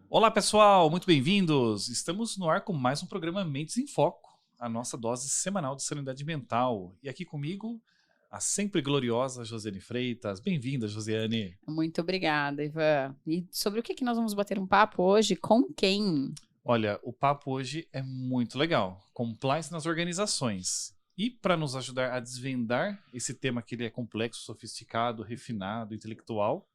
Olá pessoal, muito bem-vindos! Estamos no ar com mais um programa Mentes em Foco, a nossa dose semanal de sanidade mental. E aqui comigo, a sempre gloriosa Josiane Freitas. Bem-vinda, Josiane! Muito obrigada, Ivan. E sobre o que nós vamos bater um papo hoje? Com quem? Olha, o papo hoje é muito legal. Compliance nas organizações. E para nos ajudar a desvendar esse tema que ele é complexo, sofisticado, refinado, intelectual,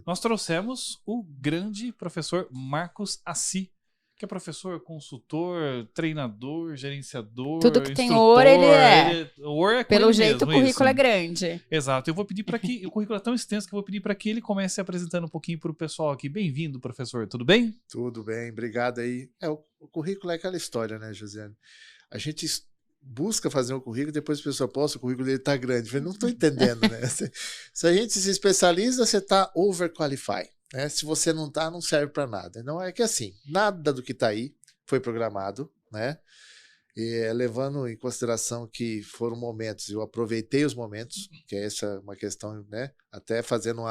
nós trouxemos o grande professor Marcos Assi, que é professor, consultor, treinador, gerenciador, Tudo que tem instrutor. ouro, ele é. Ouro é com Pelo ele jeito, mesmo, o currículo isso. é grande. Exato. Eu vou pedir para que... O currículo é tão extenso que eu vou pedir para que ele comece apresentando um pouquinho para o pessoal aqui. Bem-vindo, professor. Tudo bem? Tudo bem, obrigado aí. O currículo é aquela história, né, Josiane? A gente busca fazer um currículo, depois a pessoa posta, o currículo dele tá grande. Eu falei, não estou entendendo, né? Se a gente se especializa, você tá overqualified, né? Se você não tá, não serve para nada. Não é que assim, nada do que tá aí foi programado, né? E, levando em consideração que foram momentos, eu aproveitei os momentos, que essa é uma questão, né? Até fazendo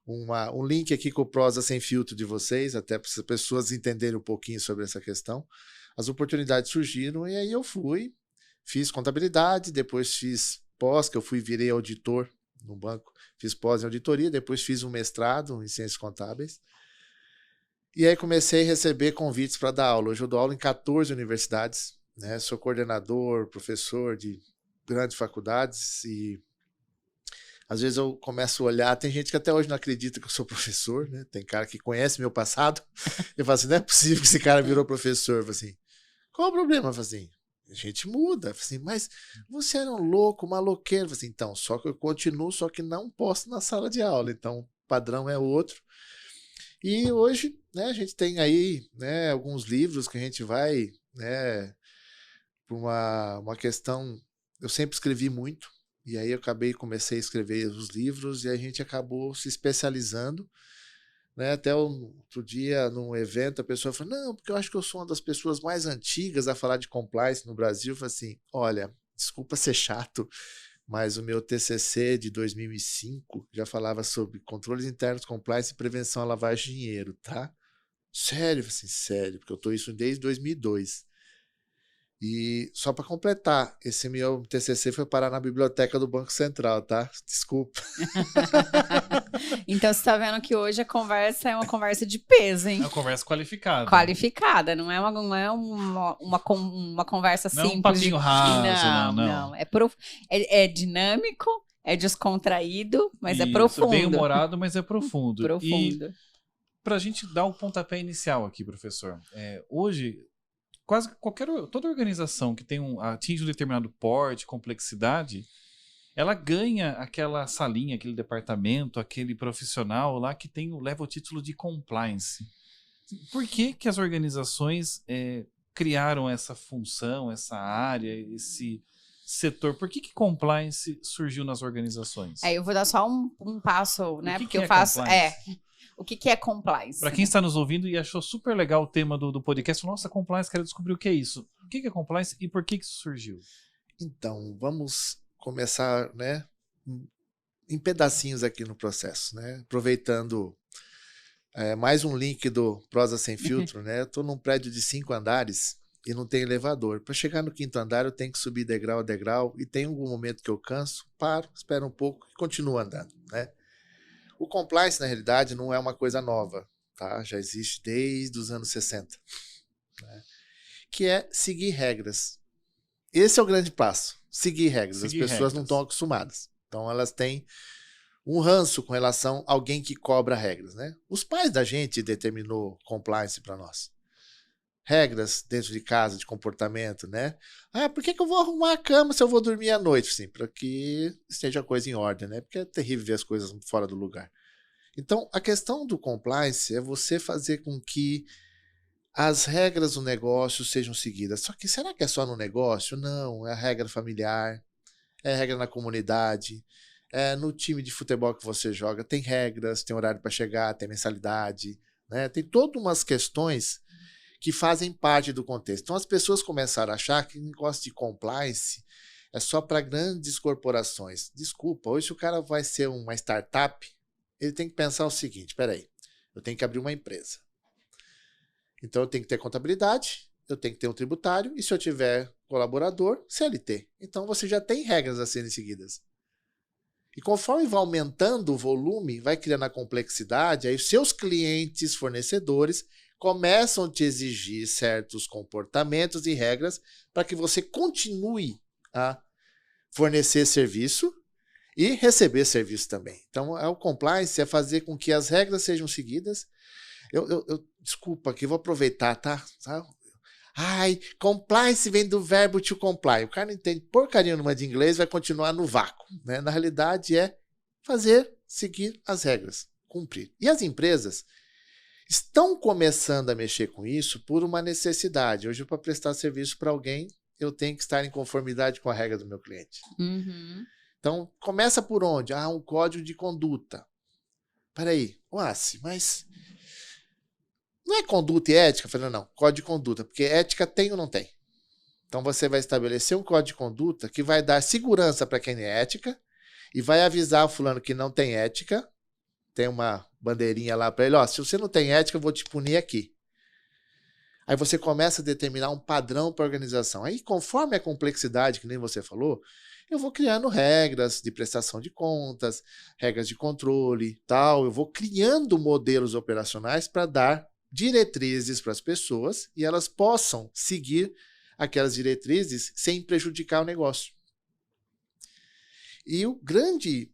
um link aqui com o Prosa Sem Filtro de vocês, até para as pessoas entenderem um pouquinho sobre essa questão. As oportunidades surgiram e aí eu fiz contabilidade, depois fiz pós, que eu virei auditor no banco, fiz pós em auditoria, depois fiz um mestrado em ciências contábeis. E aí comecei a receber convites para dar aula. Hoje eu dou aula em 14 universidades, né? Sou coordenador, professor de grandes faculdades e às vezes eu começo a olhar, tem gente que até hoje não acredita que eu sou professor, né? Tem cara que conhece meu passado. Eu falo assim, não é possível que esse cara virou professor. Eu falo assim, qual o problema? Eu falo assim, a gente muda. Eu falo assim, mas você era um louco, maloqueiro. Eu falo assim, então, só que eu continuo, só que não posso na sala de aula. Então, o padrão é outro. E hoje, né, a gente tem aí, né, alguns livros que a gente vai, né, por uma questão... Eu sempre escrevi muito. E aí eu comecei a escrever os livros e a gente acabou se especializando, né? Até outro dia, num evento, a pessoa falou, não, porque eu acho que eu sou uma das pessoas mais antigas a falar de compliance no Brasil. Eu falei assim, olha, desculpa ser chato, mas o meu TCC de 2005 já falava sobre controles internos, compliance e prevenção à lavagem de dinheiro, tá? Sério? Eu falei assim, sério, porque eu estou isso desde 2002. E só para completar, esse meu TCC foi parar na biblioteca do Banco Central, tá? Desculpa. Então, você está vendo que hoje a conversa é uma conversa de peso, hein? É uma conversa qualificada. Qualificada, não é uma conversa não simples. Não é um papinho raso, não. É dinâmico, é descontraído, mas Isso, é profundo. Bem humorado, mas é profundo. Profundo. E para a gente dar o pontapé inicial aqui, professor, hoje... toda organização que atinge um determinado porte, complexidade, ela ganha aquela salinha, aquele departamento, aquele profissional lá que leva o título de compliance. Por que as organizações criaram essa função, essa área, esse setor? Por que compliance surgiu nas organizações? Eu vou dar só um passo, né? Porque eu faço... O que é compliance? Para quem está nos ouvindo e achou super legal o tema do podcast, nossa, compliance, quero descobrir o que é isso. O que é compliance e por que isso surgiu? Então, vamos começar, né, em pedacinhos aqui no processo, né? Aproveitando mais um link do Prosa Sem Filtro, né? Eu estou num prédio de 5 andares e não tem elevador. Para chegar no 5º andar, eu tenho que subir degrau a degrau e tem algum momento que eu canso, paro, espero um pouco e continuo andando, né? O compliance, na realidade, não é uma coisa nova, tá? Já existe desde os anos 60, né? Que é seguir regras. Esse é o grande passo, seguir regras. As pessoas não estão acostumadas. Então, elas têm um ranço com relação a alguém que cobra regras, né? Os pais da gente determinou compliance para nós. Regras dentro de casa, de comportamento, né? Por que eu vou arrumar a cama se eu vou dormir à noite? Sim, para que esteja a coisa em ordem, né? Porque é terrível ver as coisas fora do lugar. Então, a questão do compliance é você fazer com que as regras do negócio sejam seguidas. Só que será que é só no negócio? Não, é a regra familiar, é a regra na comunidade, no time de futebol que você joga, tem regras, tem horário para chegar, tem mensalidade, né? Tem todas umas questões que fazem parte do contexto. Então, as pessoas começaram a achar que o negócio de compliance é só para grandes corporações. Desculpa, hoje se o cara vai ser uma startup, ele tem que pensar o seguinte, peraí, eu tenho que abrir uma empresa. Então eu tenho que ter contabilidade, eu tenho que ter um tributário, e se eu tiver colaborador, CLT. Então você já tem regras a serem seguidas. E conforme vai aumentando o volume, vai criando a complexidade, aí os seus clientes, fornecedores, começam a te exigir certos comportamentos e regras para que você continue a fornecer serviço e receber serviço também. Então, o compliance é fazer com que as regras sejam seguidas. Desculpa aqui, vou aproveitar, tá? Ai, compliance vem do verbo to comply. O cara não entende porcaria nenhuma de inglês, vai continuar no vácuo, né? Na realidade é seguir as regras, cumprir. E as empresas estão começando a mexer com isso por uma necessidade. Hoje, para prestar serviço para alguém, eu tenho que estar em conformidade com a regra do meu cliente. Uhum. Então, começa por onde? Um código de conduta. Peraí, mas não é conduta e ética? Eu falei, não, código de conduta, porque ética tem ou não tem? Então você vai estabelecer um código de conduta que vai dar segurança para quem é ética e vai avisar o fulano que não tem ética, tem uma bandeirinha lá para ele, se você não tem ética, eu vou te punir aqui. Aí você começa a determinar um padrão para a organização. Aí, conforme a complexidade, que nem você falou, eu vou criando regras de prestação de contas, regras de controle, tal. Eu vou criando modelos operacionais para dar diretrizes para as pessoas e elas possam seguir aquelas diretrizes sem prejudicar o negócio. E o grande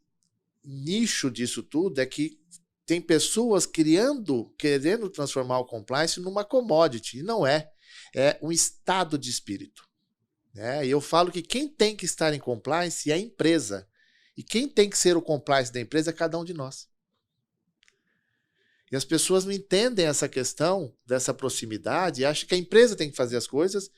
nicho disso tudo é que tem pessoas querendo transformar o compliance numa commodity, e não é. É um estado de espírito. Né? E eu falo que quem tem que estar em compliance é a empresa. E quem tem que ser o compliance da empresa é cada um de nós. E as pessoas não entendem essa questão dessa proximidade e acham que a empresa tem que fazer as coisas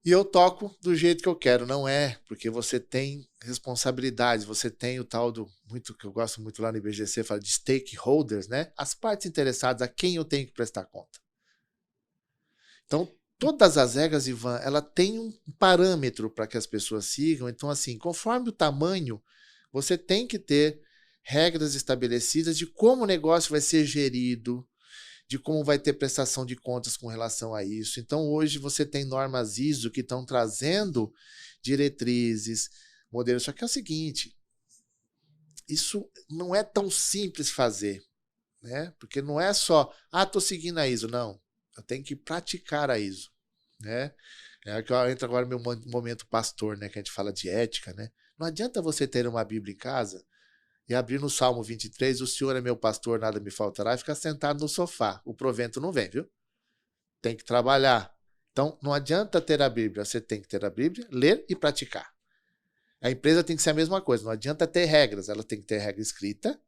e eu toco do jeito que eu quero. Não é, porque você tem responsabilidades, você tem o tal que eu gosto muito lá no IBGC, fala de stakeholders, né? As partes interessadas a quem eu tenho que prestar conta. Então, todas as regras, Ivan, ela tem um parâmetro para que as pessoas sigam. Então, assim, conforme o tamanho, você tem que ter regras estabelecidas de como o negócio vai ser gerido, de como vai ter prestação de contas com relação a isso. Então, hoje você tem normas ISO que estão trazendo diretrizes, modelos. Só que é o seguinte, isso não é tão simples fazer, né? Porque não é só, estou seguindo a ISO. Não, eu tenho que praticar a ISO, né? É que entra agora no meu momento pastor, né? Que a gente fala de ética, né? Não adianta você ter uma Bíblia em casa e abrir no Salmo 23, o Senhor é meu pastor, nada me faltará, e ficar sentado no sofá. O provento não vem, viu? Tem que trabalhar. Então, não adianta ter a Bíblia. Você tem que ter a Bíblia, ler e praticar. A empresa tem que ser a mesma coisa. Não adianta ter regras. Ela tem que ter regra escrita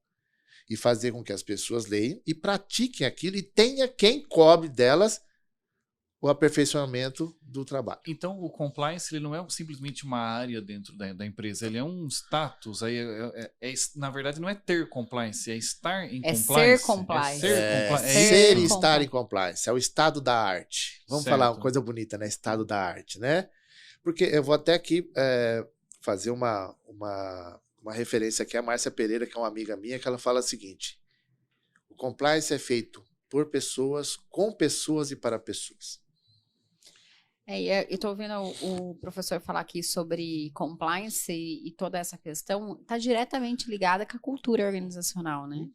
e fazer com que as pessoas leiam e pratiquem aquilo e tenha quem cobre delas o aperfeiçoamento do trabalho. Então, o compliance ele não é simplesmente uma área dentro da empresa, ele é um status. Aí na verdade, não é ter compliance, é estar em compliance. Ser compliance. Ser e estar em compliance. É o estado da arte. Vamos Certo. falar uma coisa bonita, né? Estado da arte, né? Porque eu vou até aqui fazer uma referência aqui a Márcia Pereira, que é uma amiga minha, que ela fala o seguinte: o compliance é feito por pessoas, com pessoas e para pessoas. Eu estou ouvindo o professor falar aqui sobre compliance e toda essa questão está diretamente ligada com a cultura organizacional, né?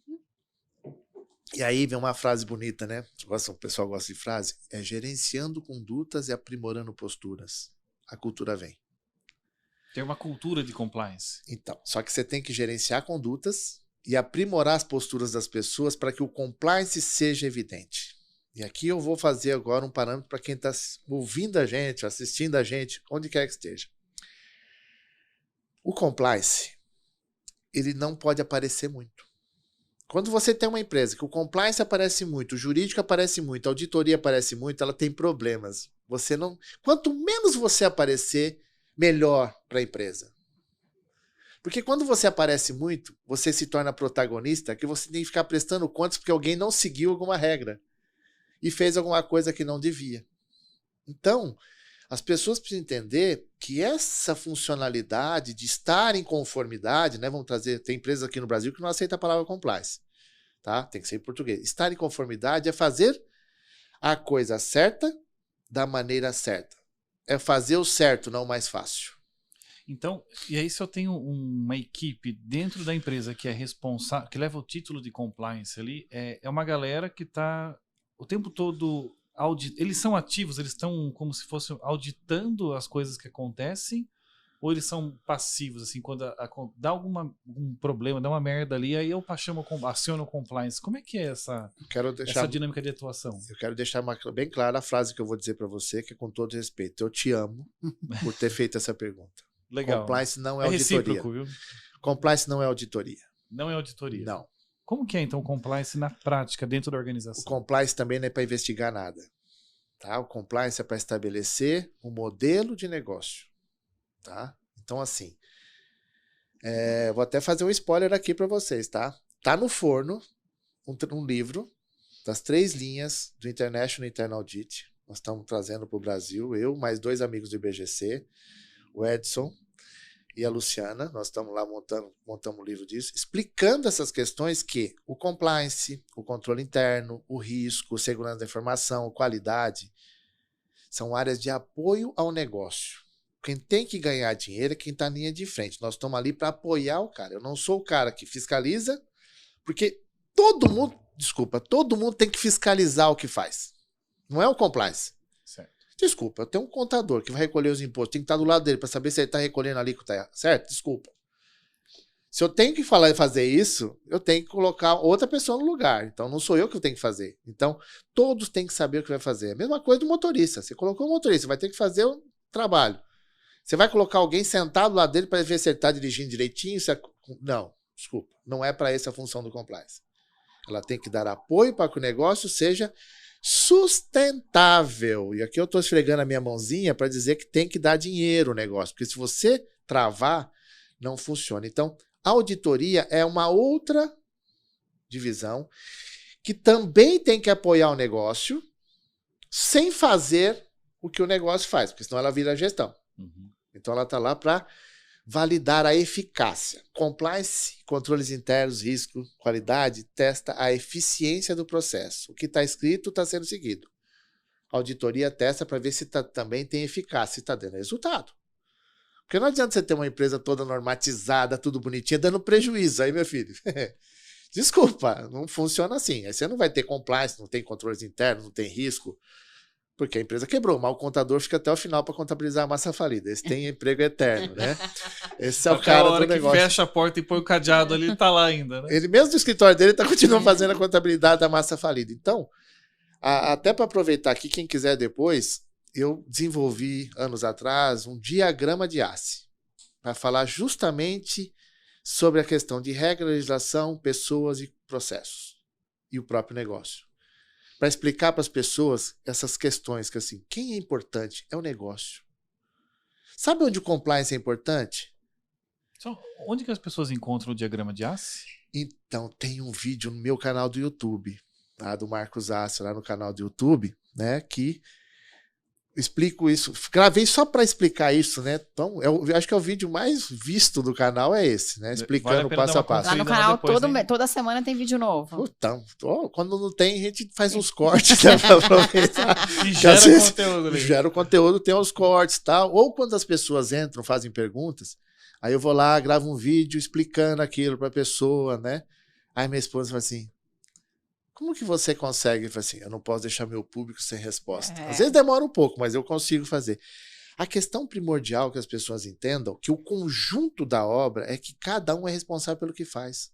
E aí vem uma frase bonita, né? O pessoal gosta de frase. É gerenciando condutas e aprimorando posturas. A cultura vem. Tem uma cultura de compliance. Então, só que você tem que gerenciar condutas e aprimorar as posturas das pessoas para que o compliance seja evidente. E aqui eu vou fazer agora um parâmetro para quem está ouvindo a gente, assistindo a gente, onde quer que esteja. O compliance, ele não pode aparecer muito. Quando você tem uma empresa que o compliance aparece muito, o jurídico aparece muito, a auditoria aparece muito, ela tem problemas. Quanto menos você aparecer, melhor para a empresa. Porque quando você aparece muito, você se torna protagonista, que você tem que ficar prestando contas porque alguém não seguiu alguma regra e fez alguma coisa que não devia. Então, as pessoas precisam entender que essa funcionalidade de estar em conformidade, né, tem empresas aqui no Brasil que não aceitam a palavra compliance, tá? Tem que ser em português. Estar em conformidade é fazer a coisa certa da maneira certa. É fazer o certo, não o mais fácil. Então, e aí se eu tenho uma equipe dentro da empresa que é responsável, que leva o título de compliance ali, é uma galera que está o tempo todo, eles são ativos, eles estão como se fossem auditando as coisas que acontecem, ou eles são passivos, assim, quando dá algum problema, dá uma merda ali, aí eu aciono o compliance. Como é que é essa dinâmica de atuação? Eu quero deixar bem clara a frase que eu vou dizer para você, que é com todo respeito. Eu te amo por ter feito essa pergunta. Legal. Compliance não é auditoria. Viu? Compliance não é auditoria. Não é auditoria. Não. Como que é, então, o compliance na prática, dentro da organização? O compliance também não é para investigar nada. Tá? O compliance é para estabelecer um modelo de negócio. Tá? Então, assim, vou até fazer um spoiler aqui para vocês. Tá no forno um livro das 3 linhas do International Internal Audit. Nós estamos trazendo para o Brasil, eu, mais 2 amigos do IBGC, o Edson e a Luciana. Nós estamos lá montamos um livro disso, explicando essas questões que o compliance, o controle interno, o risco, segurança da informação, qualidade, são áreas de apoio ao negócio. Quem tem que ganhar dinheiro é quem está na linha de frente. Nós estamos ali para apoiar o cara. Eu não sou o cara que fiscaliza, porque todo mundo tem que fiscalizar o que faz. Não é o compliance. Certo. Desculpa, eu tenho um contador que vai recolher os impostos, tem que estar do lado dele para saber se ele está recolhendo ali que está certo? Desculpa. Se eu tenho que fazer isso, eu tenho que colocar outra pessoa no lugar. Então, não sou eu que tenho que fazer. Então, todos têm que saber o que vai fazer. A mesma coisa do motorista. Você colocou um motorista, vai ter que fazer o trabalho. Você vai colocar alguém sentado lá dele para ver se ele está dirigindo direitinho? Não, desculpa. Não é para essa a função do compliance. Ela tem que dar apoio para que o negócio seja sustentável. E aqui eu estou esfregando a minha mãozinha para dizer que tem que dar dinheiro o negócio. Porque se você travar, não funciona. Então, a auditoria é uma outra divisão que também tem que apoiar o negócio sem fazer o que o negócio faz, porque senão ela vira gestão. Uhum. Então ela está lá para validar a eficácia. Compliance, controles internos, risco, qualidade, testa a eficiência do processo. O que está escrito está sendo seguido. A auditoria testa para ver se também tem eficácia, se está dando resultado. Porque não adianta você ter uma empresa toda normatizada, tudo bonitinho, dando prejuízo. Aí, meu filho, desculpa, não funciona assim. Aí você não vai ter compliance, não tem controles internos, não tem risco, porque a empresa quebrou, mas o contador fica até o final para contabilizar a massa falida. Esse tem emprego eterno, né? Esse é o cara do negócio. Que fecha a porta e põe o cadeado ali, ele tá lá ainda, né? Ele mesmo do escritório dele continua fazendo a contabilidade da massa falida. Então, até para aproveitar aqui, quem quiser depois, eu desenvolvi, anos atrás, um diagrama de ACE, para falar justamente sobre a questão de regra, legislação, pessoas e processos, e o próprio negócio. Para explicar para as pessoas essas questões que, assim, quem é importante é o negócio. Sabe onde o compliance é importante? Onde que as pessoas encontram o diagrama de ACE? Então, tem um vídeo no meu canal do YouTube, tá? Do Marcos Assi, lá no canal do YouTube, né, que explico isso. Gravei só para explicar isso, né? Então, eu acho que é o vídeo mais visto do canal, é esse, né? Explicando passo a passo. Lá no canal, toda semana tem vídeo novo. Então, quando não tem, a gente faz uns cortes, né, para aproveitar. E gera conteúdo ali. Gera o conteúdo, tem os cortes e tal. Ou quando as pessoas entram, fazem perguntas, aí eu vou lá, gravo um vídeo explicando aquilo para a pessoa, né? Aí minha esposa fala assim, como que você consegue? Eu falo assim, eu não posso deixar meu público sem resposta. Às vezes demora um pouco, mas eu consigo fazer. A questão primordial que as pessoas entendam, que o conjunto da obra é que cada um é responsável pelo que faz.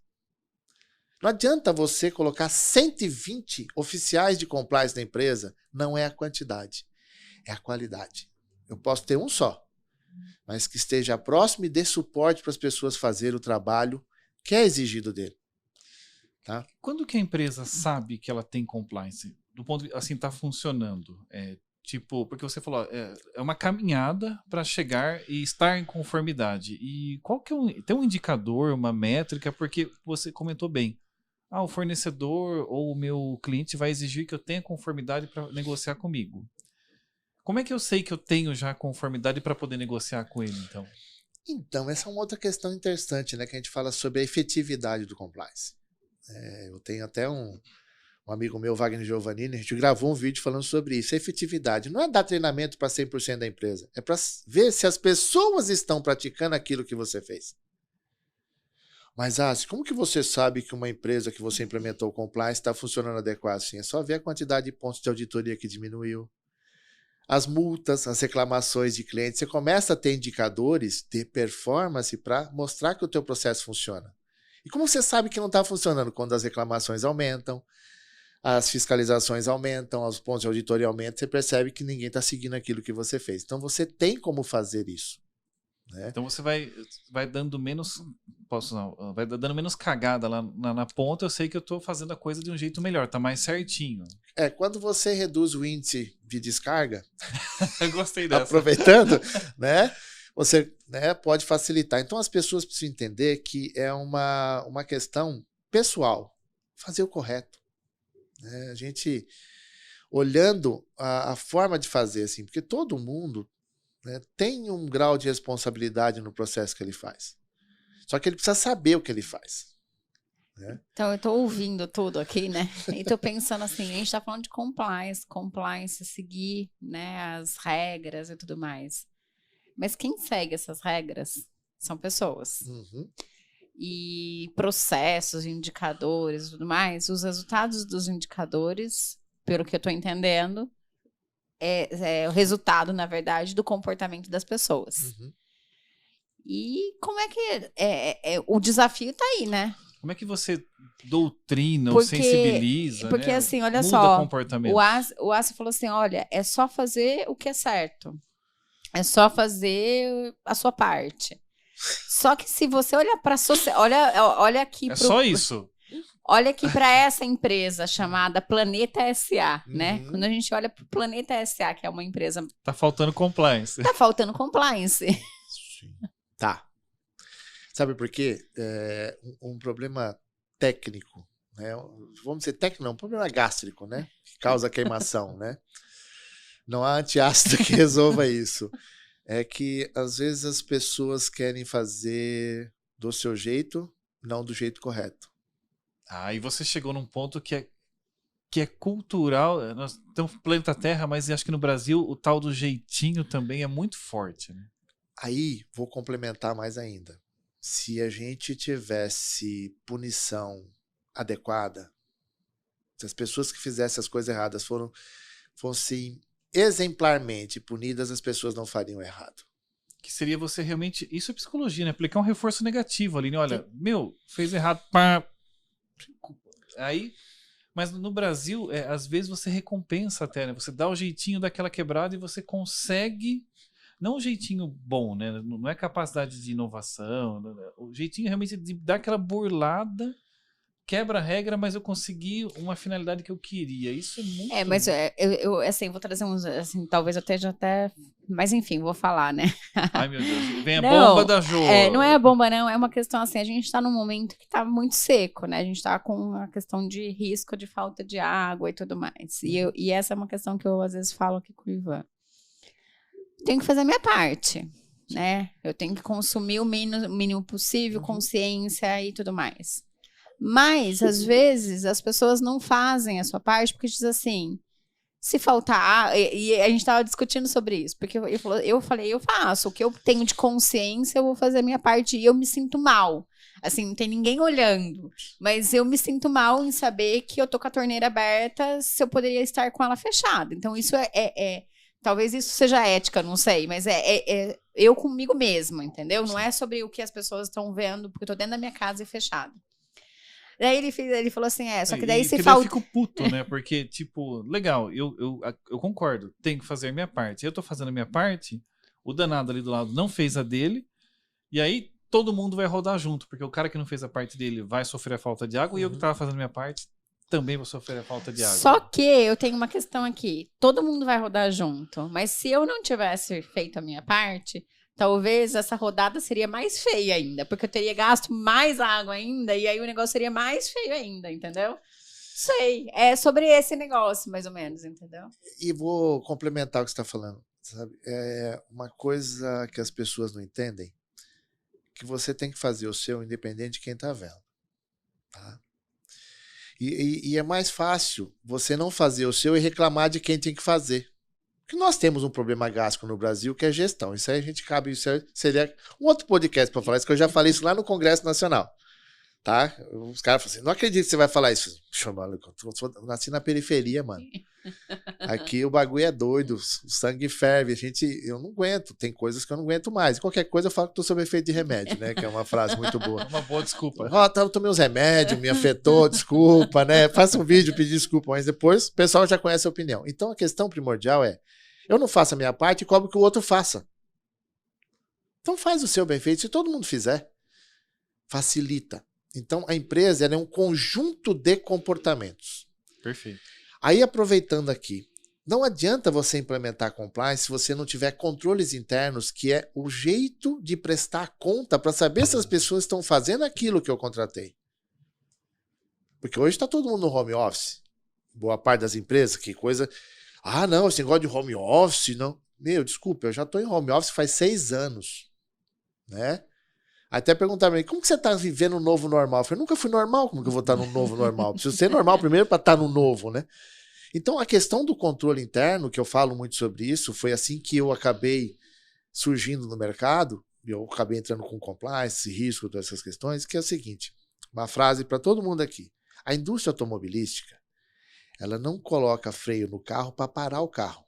Não adianta você colocar 120 oficiais de compliance na empresa, não é a quantidade, é a qualidade. Eu posso ter um só, mas que esteja próximo e dê suporte para as pessoas fazerem o trabalho que é exigido dele. Tá? Quando que a empresa sabe que ela tem compliance? Do ponto de, assim, tá funcionando? Porque você falou, é uma caminhada para chegar e estar em conformidade. E qual que tem um indicador, uma métrica? Porque você comentou bem. O fornecedor ou o meu cliente vai exigir que eu tenha conformidade para negociar comigo. Como é que eu sei que eu tenho já conformidade para poder negociar com ele, então? Então, essa é uma outra questão interessante, né? Que a gente fala sobre a efetividade do compliance. Eu tenho até um amigo meu, Wagner Giovannini, a gente gravou um vídeo falando sobre isso. A efetividade não é dar treinamento para 100% da empresa, é para ver se as pessoas estão praticando aquilo que você fez. Mas, como que você sabe que uma empresa que você implementou o compliance está funcionando adequado? Assim, é só ver a quantidade de pontos de auditoria que diminuiu, as multas, as reclamações de clientes. Você começa a ter indicadores de performance para mostrar que o teu processo funciona. E como você sabe que não está funcionando? Quando as reclamações aumentam, as fiscalizações aumentam, os pontos de auditoria aumentam, você percebe que ninguém está seguindo aquilo que você fez. Então, você tem como fazer isso. Né? Então você vai dando menos. Vai dando menos cagada lá na ponta. Eu sei que eu estou fazendo a coisa de um jeito melhor, tá mais certinho. Quando você reduz o índice de descarga, eu gostei dessa. Aproveitando, né? Você, né, pode facilitar. Então as pessoas precisam entender que é uma questão pessoal, fazer o correto. Né? A gente olhando a forma de fazer, assim, porque todo mundo, né, tem um grau de responsabilidade no processo que ele faz. Só que ele precisa saber o que ele faz. Né? Então, eu estou ouvindo tudo aqui, né? E estou pensando assim, a gente está falando de compliance, seguir, né, as regras e tudo mais. Mas quem segue essas regras são pessoas. Uhum. E processos, indicadores e tudo mais, os resultados dos indicadores, pelo que eu estou entendendo, é o resultado, na verdade, do comportamento das pessoas. Uhum. E como é que o desafio está aí, né? Como é que você doutrina ou sensibiliza, porque né? assim, olha Muda só, comportamento. o Asi falou assim, olha, é só fazer o que é certo. É só fazer a sua parte. Só que se você olhar para olha aqui só isso. Olha aqui para essa empresa chamada Planeta SA, né? Uhum. Quando a gente olha para o Planeta SA, que é uma empresa... Tá faltando compliance. Tá faltando compliance. Sim. Tá. Sabe por quê? Um problema técnico, né? Vamos dizer técnico, não, um problema gástrico, né? Que causa queimação, né? Não há antiácido que resolva isso. É que, às vezes, as pessoas querem fazer do seu jeito, não do jeito correto. E você chegou num ponto que é cultural. Nós temos o planeta Terra, mas acho que no Brasil o tal do jeitinho também é muito forte. Né? Aí, vou complementar mais ainda. Se a gente tivesse punição adequada, se as pessoas que fizessem as coisas erradas fossem exemplarmente punidas, as pessoas não fariam errado. Que seria você realmente... Isso é psicologia, né? Aplicar um reforço negativo ali, né? Olha, fez errado, pá. Aí... Mas no Brasil, às vezes você recompensa até, né? Você dá o jeitinho daquela quebrada e você consegue... Não um jeitinho bom, né? Não é capacidade de inovação. O jeitinho realmente de dar aquela burlada, quebra a regra, mas eu consegui uma finalidade que eu queria. Isso é muito... mas eu assim, vou trazer uns... Assim, talvez eu esteja até... Mas enfim, vou falar, né? Ai, meu Deus. Vem a bomba da Jo. Não é a bomba, não. É uma questão assim, a gente está num momento que está muito seco, né? A gente está com a questão de risco de falta de água e tudo mais. E essa é uma questão que eu, às vezes, falo aqui com o Ivan. Tenho que fazer a minha parte, né? Eu tenho que consumir o mínimo possível, consciência e tudo mais. Mas, às vezes, as pessoas não fazem a sua parte porque diz assim, se faltar... E a gente estava discutindo sobre isso, porque eu falei, eu faço. O que eu tenho de consciência, eu vou fazer a minha parte e eu me sinto mal. Assim, não tem ninguém olhando. Mas eu me sinto mal em saber que eu tô com a torneira aberta se eu poderia estar com ela fechada. Então, isso talvez isso seja ética, não sei, mas eu comigo mesma, entendeu? Não é sobre o que as pessoas estão vendo, porque eu tô dentro da minha casa e fechado. Daí ele falou assim, só que daí se falta... Eu fico puto, né? Porque, tipo, legal, eu concordo, tenho que fazer a minha parte. Eu tô fazendo a minha parte, o danado ali do lado não fez a dele, e aí todo mundo vai rodar junto, porque o cara que não fez a parte dele vai sofrer a falta de água, e eu que tava fazendo a minha parte também vou sofrer a falta de água. Só que eu tenho uma questão aqui. Todo mundo vai rodar junto. Mas se eu não tivesse feito a minha parte, talvez essa rodada seria mais feia ainda. Porque eu teria gasto mais água ainda. E aí o negócio seria mais feio ainda, entendeu? Sei. É sobre esse negócio, mais ou menos, entendeu? E vou complementar o que você está falando. Sabe? É uma coisa que as pessoas não entendem, que você tem que fazer o seu independente de quem está vendo. Tá? E é mais fácil você não fazer o seu e reclamar de quem tem que fazer. Porque nós temos um problema gástrico no Brasil que é gestão. Isso aí a gente cabe, seria um outro podcast para falar isso, que eu já falei isso lá no Congresso Nacional. Tá? Os caras falam assim, não acredito que você vai falar isso. Eu nasci na periferia, mano. Aqui o bagulho é doido, o sangue ferve, eu não aguento, tem coisas que eu não aguento mais. Qualquer coisa eu falo que tô sob efeito de remédio, né? Que é uma frase muito boa. Uma boa desculpa. Eu tomei uns remédios, me afetou, desculpa, né? Faça um vídeo, pedir desculpa, mas depois o pessoal já conhece a opinião. Então a questão primordial é, eu não faço a minha parte e cobro que o outro faça. Então faz o seu bem feito, se todo mundo fizer, facilita. Então a empresa ela é um conjunto de comportamentos. Perfeito. Aí, aproveitando aqui, não adianta você implementar compliance se você não tiver controles internos, que é o jeito de prestar conta para saber se as pessoas estão fazendo aquilo que eu contratei. Porque hoje está todo mundo no home office. Boa parte das empresas, que coisa... Ah, não, esse negócio de home office, não... Meu, desculpa, eu já estou em home office faz 6 anos. Né? Até perguntaram pra mim, como que você está vivendo um novo normal? Eu falei, nunca fui normal, como que eu vou estar no novo normal? Preciso ser normal primeiro para estar no novo, né? Então, a questão do controle interno, que eu falo muito sobre isso, foi assim que eu acabei surgindo no mercado, eu acabei entrando com compliance, risco, todas essas questões, que é o seguinte, uma frase para todo mundo aqui. A indústria automobilística, ela não coloca freio no carro para parar o carro.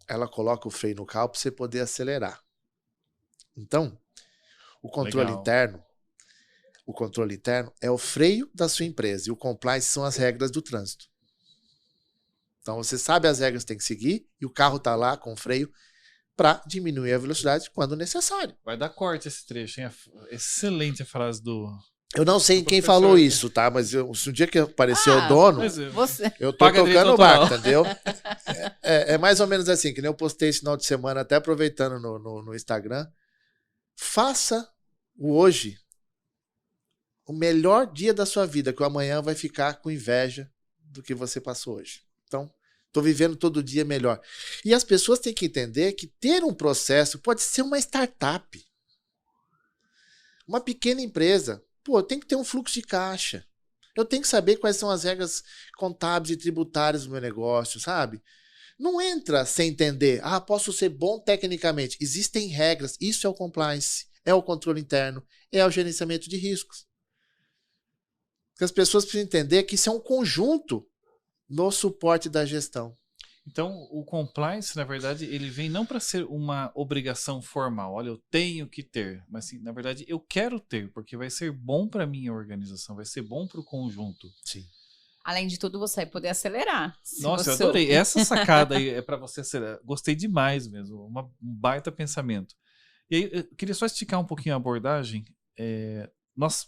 Ela coloca o freio no carro para você poder acelerar. Então, o controle interno é o freio da sua empresa e o compliance são as regras do trânsito. Então você sabe as regras que tem que seguir e o carro está lá com o freio para diminuir a velocidade quando necessário. Vai dar corte esse trecho, hein? Excelente a frase do... Eu não sei quem falou isso, tá? Mas se um dia que aparecer o dono, eu tô tocando o barco, entendeu? É mais ou menos assim, que nem eu postei esse final de semana, até aproveitando no Instagram. Faça o hoje o melhor dia da sua vida, que o amanhã vai ficar com inveja do que você passou hoje. Então, estou vivendo todo dia melhor. E as pessoas têm que entender que ter um processo pode ser uma startup. Uma pequena empresa. Pô, eu tenho que ter um fluxo de caixa. Eu tenho que saber quais são as regras contábeis e tributárias do meu negócio, sabe? Não entra sem entender. Ah, posso ser bom tecnicamente. Existem regras. Isso é o compliance, é o controle interno, é o gerenciamento de riscos. Porque as pessoas precisam entender que isso é um conjunto no suporte da gestão. Então, o compliance, na verdade, ele vem não para ser uma obrigação formal. Olha, eu tenho que ter. Mas, sim, na verdade, eu quero ter, porque vai ser bom para a minha organização, vai ser bom para o conjunto. Sim. Além de tudo, você vai poder acelerar. Nossa, eu adorei. Essa sacada aí é para você acelerar. Gostei demais mesmo. Um baita pensamento. E aí, eu queria só esticar um pouquinho a abordagem.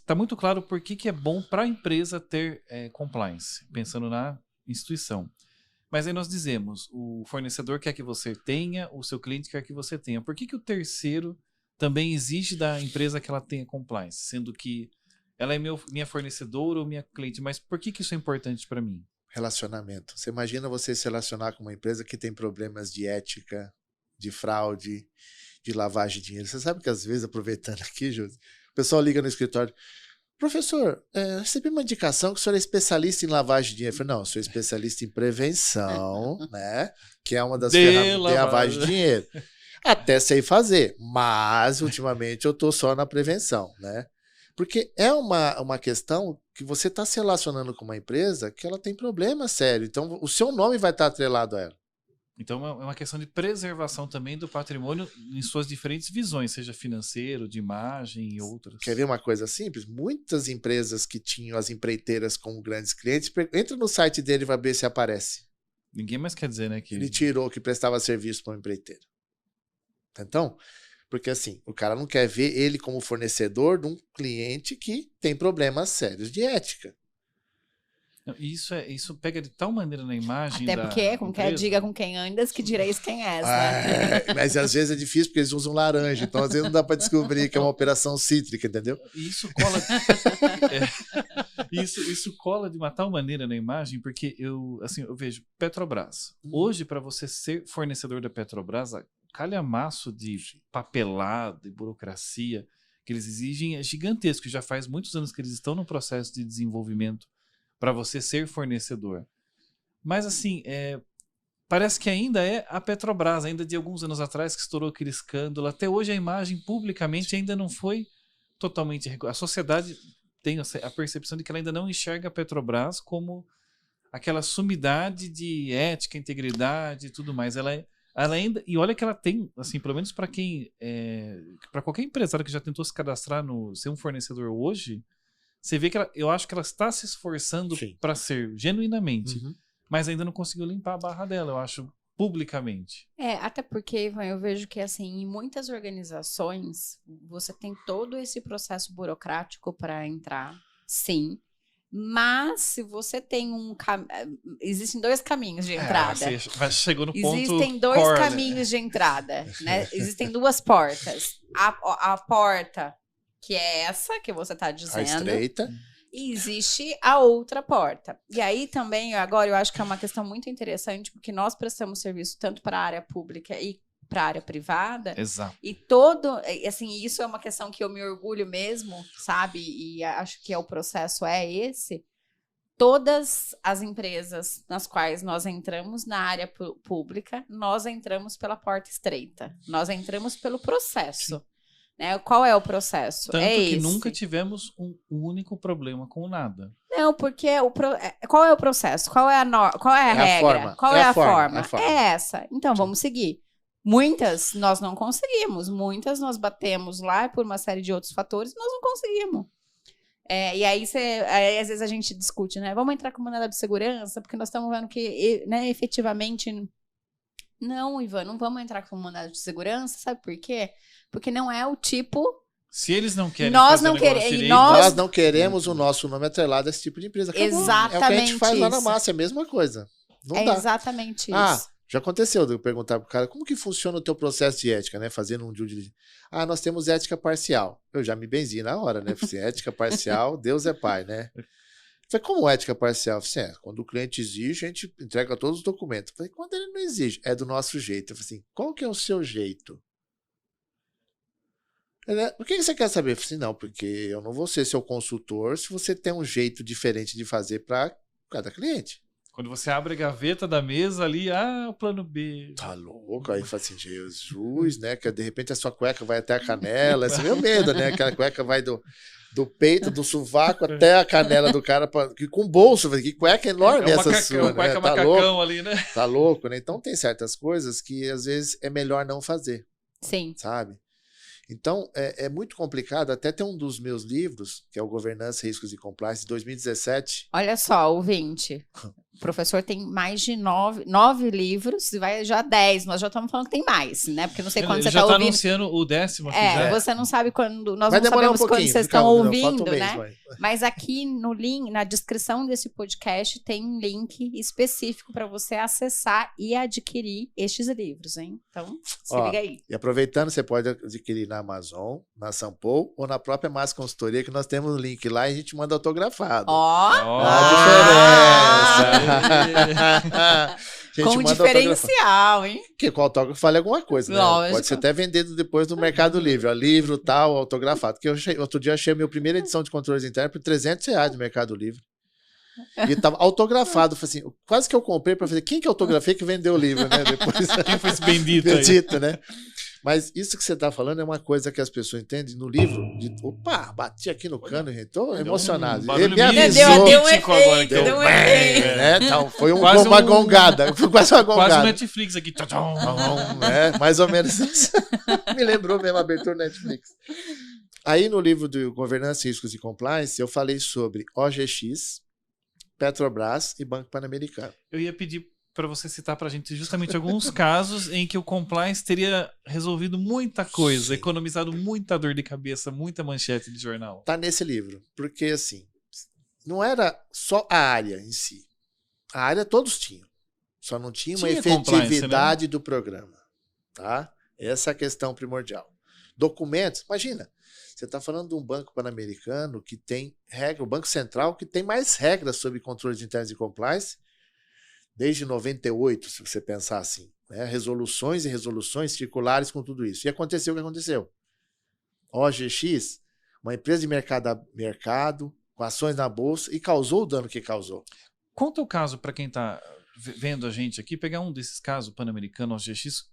Tá muito claro por que é bom para a empresa ter compliance, pensando na instituição. Mas aí nós dizemos, o fornecedor quer que você tenha, o seu cliente quer que você tenha. Por que o terceiro também exige da empresa que ela tenha compliance? Sendo que ela é minha fornecedora ou minha cliente, mas por que isso é importante para mim? Relacionamento. Você imagina você se relacionar com uma empresa que tem problemas de ética, de fraude, de lavagem de dinheiro. Você sabe que às vezes, aproveitando aqui, Júlio, o pessoal liga no escritório, professor, recebi uma indicação que o senhor é especialista em lavagem de dinheiro. Eu falei, não, eu sou especialista em prevenção, né? Que é uma das ferramentas de lavagem de dinheiro. Até sei fazer, mas ultimamente eu estou só na prevenção, né? Porque é uma questão que você está se relacionando com uma empresa que ela tem problema sério. Então, o seu nome vai estar atrelado a ela. Então, é uma questão de preservação também do patrimônio em suas diferentes visões, seja financeiro, de imagem e outras. Quer ver uma coisa simples? Muitas empresas que tinham as empreiteiras como grandes clientes, entra no site dele e vai ver se aparece. Ninguém mais quer dizer, né? Que ele tirou que prestava serviço para uma empreiteira. Então, porque assim, o cara não quer ver ele como fornecedor de um cliente que tem problemas sérios de ética. Isso pega de tal maneira na imagem. Até porque, como quer diga com quem andas, que direis quem és, né? Mas às vezes é difícil porque eles usam laranja, então às vezes não dá para descobrir que é uma operação cítrica, entendeu? Isso cola. Isso cola de uma tal maneira na imagem, porque eu vejo Petrobras. Hoje, para você ser fornecedor da Petrobras, calhamaço de papelada e burocracia que eles exigem é gigantesco. Já faz muitos anos que eles estão no processo de desenvolvimento para você ser fornecedor. Mas assim, parece que ainda é a Petrobras, ainda de alguns anos atrás que estourou aquele escândalo. Até hoje a imagem publicamente ainda não foi totalmente... A sociedade tem a percepção de que ela ainda não enxerga a Petrobras como aquela sumidade de ética, integridade e tudo mais. Ela ainda... E olha que ela tem, assim, pelo menos para quem... para qualquer empresário que já tentou se cadastrar ser um fornecedor hoje, você vê que eu acho que ela está se esforçando para ser genuinamente. Mas ainda não conseguiu limpar a barra dela, eu acho, publicamente. Até porque, Ivan, eu vejo que, assim, em muitas organizações, você tem todo esse processo burocrático para entrar, sim. Mas, se você tem existem 2 caminhos de entrada. Você chegou no ponto Existem 2 caminhos de entrada, né? Existem 2 portas. A porta, que é essa que você está dizendo. A estreita. E existe a outra porta. E aí também, agora, eu acho que é uma questão muito interessante, porque nós prestamos serviço tanto para a área pública e para a área privada. Exato. E assim, isso é uma questão que eu me orgulho mesmo, sabe? E acho que o processo é esse. Todas as empresas nas quais nós entramos na área pública, nós entramos pela porta estreita. Nós entramos pelo processo. Sim. Né? Qual é o processo? Tanto que nunca tivemos um único problema com nada. Não, porque qual é o processo? Qual é a regra? Qual é a forma? É essa. Então, vamos seguir. Muitas nós não conseguimos. Muitas nós batemos lá por uma série de outros fatores e nós não conseguimos. E aí, às vezes a gente discute, né? Vamos entrar com mandado de segurança, porque nós estamos vendo que, né, efetivamente... Não, Ivan, não vamos entrar com mandado de segurança, sabe por quê? Porque não é o tipo... Se eles não querem nós fazer não direito, nós não queremos o nosso nome atrelado a esse tipo de empresa. Acabou. Exatamente. É o que a gente faz lá na massa, é a mesma coisa. Não dá. Exatamente isso. Já aconteceu de eu perguntar pro cara, como que funciona o teu processo de ética, né? Fazendo um due diligence. Nós temos ética parcial. Eu já me benzi na hora, né? Falei, ética parcial, Deus é pai, né? Falei, como ética parcial? Falei, quando o cliente exige, a gente entrega todos os documentos. Falei, quando ele não exige, é do nosso jeito. Eu falei assim, qual que é o seu jeito? Por que você quer saber? Eu falei assim, não, porque eu não vou ser seu consultor se você tem um jeito diferente de fazer para cada cliente. Quando você abre a gaveta da mesa ali, o plano B. Tá louco? Aí fala assim, Jesus, né? Que de repente a sua cueca vai até a canela. Esse é meu medo, né? Aquela cueca vai do peito, do sovaco até a canela do cara, com bolso. Que cueca enorme essa sua, né? Cueca tá macacão louco, ali, né? Tá louco, né? Então tem certas coisas que às vezes é melhor não fazer. Sim. Sabe? Então, é muito complicado. Até tem um dos meus livros, que é o Governança, Riscos e Compliance, de 2017. Olha só, ouvinte. O professor tem mais de 9 livros, e vai já 10. Nós já estamos falando que tem mais, né? Porque não sei quando você está ouvindo. Já está anunciando o 10º aqui. Você não sabe quando. Nós vai não sabemos quando vocês estão ouvindo, mês, né? Mas aqui no link, na descrição desse podcast, tem um link específico para você acessar e adquirir estes livros, hein? Então, se liga aí. E aproveitando, você pode adquirir na Amazon, na Sampo ou na própria Massa Consultoria, que nós temos um link lá e a gente manda autografado. A diferença. Com diferencial, hein? Que com o autógrafo fale alguma coisa, né? Lógico. Pode ser até vendido depois no Mercado Livre. Livro tal, autografado. Porque outro dia eu achei a minha primeira edição de controles internos por R$300 no Mercado Livre. E tava autografado. Falei assim, quase que eu comprei para fazer. Quem que autografei que vendeu o livro, né? Depois, quem foi esse bendito aí? Né? Mas isso que você está falando é uma coisa que as pessoas entendem no livro. Bati aqui no cano e estou emocionado. Ele me avisou. Deu um efeito. Né? Então, foi uma gongada. Foi quase uma gongada. Quase um Netflix aqui. Mais ou menos isso. Me lembrou mesmo a abertura Netflix. Aí no livro do Governança, Riscos e Compliance, eu falei sobre OGX, Petrobras e Banco Pan-Americano. Eu ia pedir para você citar para a gente justamente alguns casos em que o compliance teria resolvido muita coisa, sim, economizado muita dor de cabeça, muita manchete de jornal. Tá nesse livro, porque assim, não era só a área em si. A área todos tinham, só não tinha uma efetividade, né, do programa. Tá? Essa é a questão primordial. Documentos, imagina, você está falando de um banco pan-americano que tem regra, o Banco Central que tem mais regras sobre controles internos e compliance desde 98, se você pensar assim, né? Resoluções e resoluções circulares com tudo isso. E aconteceu o que aconteceu. OGX, uma empresa de mercado, com ações na bolsa e causou o dano que causou. Conta o caso para quem está vendo a gente aqui, pegar um desses casos, o Pan-Americano, o OGX,